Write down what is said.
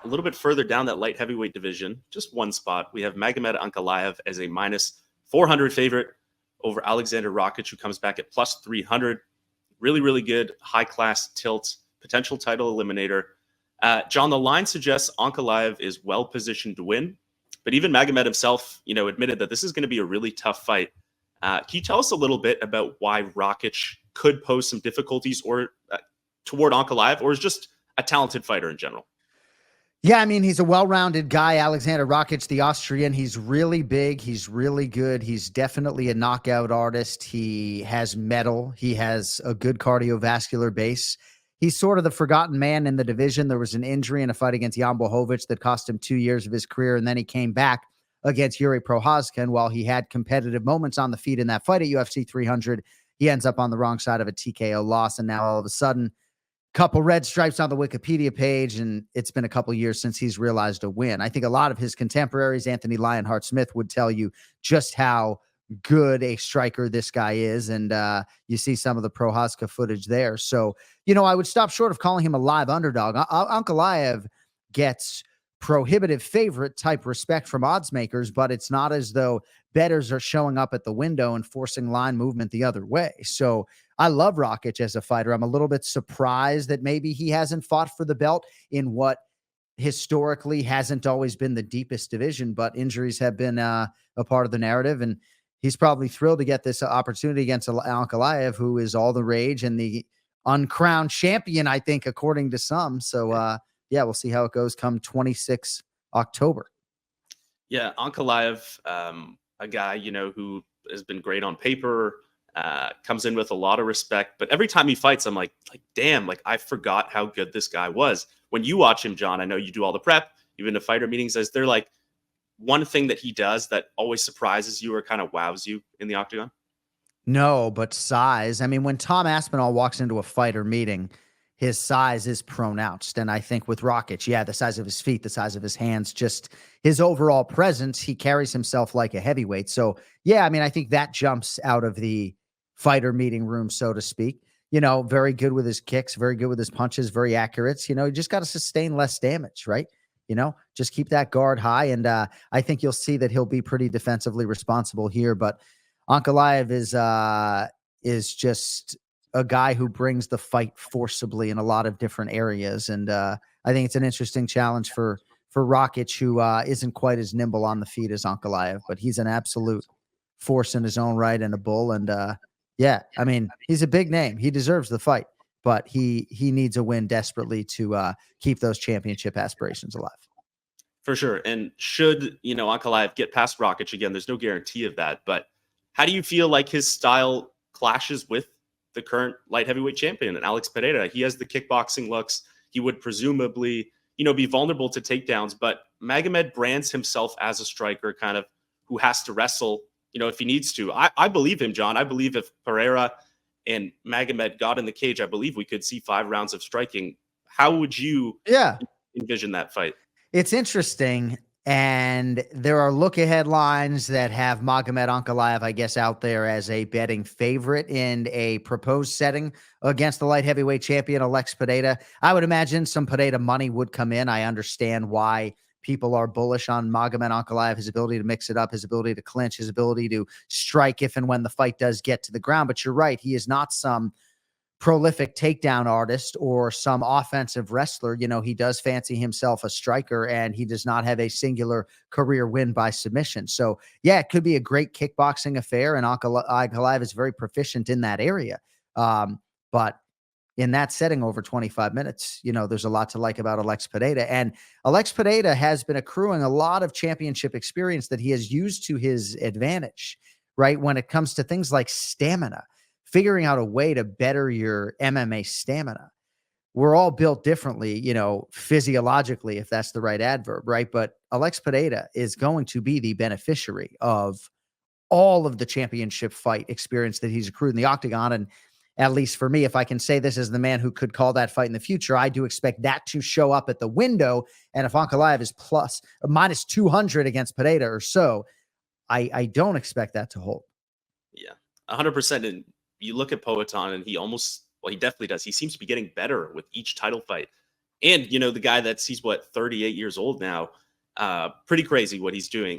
a little bit further down that light heavyweight division, just one spot, we have Magomed Ankalaev as a minus 400 favorite over Alexander Rakic, who comes back at plus 300. Really, really good, high-class tilt, potential title eliminator. John, the line suggests Ankalaev is well-positioned to win, but even Magomed himself, admitted that this is going to be a really tough fight. Can you tell us a little bit about why Rakic could pose some difficulties or toward Ankalaev, or is just a talented fighter in general? Yeah, I mean, he's a well-rounded guy, Alexander Rakic, the Austrian. He's really big. He's really good. He's definitely a knockout artist. He has mettle. He has a good cardiovascular base. He's sort of the forgotten man in the division. There was an injury in a fight against Jan Blachowicz that cost him 2 years of his career, and then he came back against Yuri Prochazka. And while he had competitive moments on the feet in that fight at UFC 300, he ends up on the wrong side of a TKO loss, and now all of a sudden, couple red stripes on the Wikipedia page, and it's been a couple years since he's realized a win. I think a lot of his contemporaries, Anthony Lionheart Smith, would tell you just how good a striker this guy is, and you see some of the Prochazka footage there. So, I would stop short of calling him a live underdog. Ankalaev gets prohibitive favorite type respect from odds makers, but it's not as though bettors are showing up at the window and forcing line movement the other way. So I love Rakic as a fighter. I'm a little bit surprised that maybe he hasn't fought for the belt in what historically hasn't always been the deepest division, but injuries have been a part of the narrative. And he's probably thrilled to get this opportunity against Ankalaev, who is all the rage and the uncrowned champion, I think, according to some. So, yeah, we'll see how it goes come 26 October. Yeah, Ankalaev, a guy, who has been great on paper, comes in with a lot of respect. But every time he fights, I'm like, damn, I forgot how good this guy was. When you watch him, John, I know you do all the prep, even to fighter meetings. Is there one thing that he does that always surprises you or kind of wows you in the octagon? No, but size. I mean, when Tom Aspinall walks into a fighter meeting, his size is pronounced. And I think with Rakic, the size of his feet, the size of his hands, just his overall presence, he carries himself like a heavyweight. So, I think that jumps out of the fighter meeting room, so to speak. Very good with his kicks, very good with his punches, very accurate. You just got to sustain less damage, right? Just keep that guard high. And I think you'll see that he'll be pretty defensively responsible here. But Ankalaev is just a guy who brings the fight forcibly in a lot of different areas. And I think it's an interesting challenge for Rakic, who isn't quite as nimble on the feet as Ankalaev, but he's an absolute force in his own right and a bull. And he's a big name. He deserves the fight, but he needs a win desperately to keep those championship aspirations alive. For sure. And should, Ankalaev get past Rakic again, there's no guarantee of that. But how do you feel like his style clashes with the current light heavyweight champion, and Alex Pereira? He has the kickboxing looks. He would presumably, be vulnerable to takedowns, but Magomed brands himself as a striker kind of who has to wrestle, if he needs to. I believe him, John. I believe if Pereira and Magomed got in the cage, I believe we could see 5 rounds of striking. How would you envision that fight? It's interesting. And there are look-ahead lines that have Magomed Ankalaev, I guess, out there as a betting favorite in a proposed setting against the light heavyweight champion, Alex Pereira. I would imagine some Pereira money would come in. I understand why people are bullish on Magomed Ankalaev, his ability to mix it up, his ability to clinch, his ability to strike if and when the fight does get to the ground. But you're right, he is not some prolific takedown artist or some offensive wrestler. He does fancy himself a striker, and he does not have a singular career win by submission. So it could be a great kickboxing affair, and Ankalaev is very proficient in that area. But in that setting over 25 minutes, there's a lot to like about Alex Pereira. And Alex Pereira has been accruing a lot of championship experience that he has used to his advantage, right? When it comes to things like stamina, figuring out a way to better your MMA stamina. We're all built differently, physiologically, if that's the right adverb, right? But Alex Pereira is going to be the beneficiary of all of the championship fight experience that he's accrued in the octagon. And at least for me, if I can say this as the man who could call that fight in the future, I do expect that to show up at the window. And if Ankalaev is minus 200 against Pereira or so, I don't expect that to hold. Yeah, 100%. And you look at Poatan, and he definitely does. He seems to be getting better with each title fight. And, you know, the guy he's what, 38 years old now. Pretty crazy what he's doing.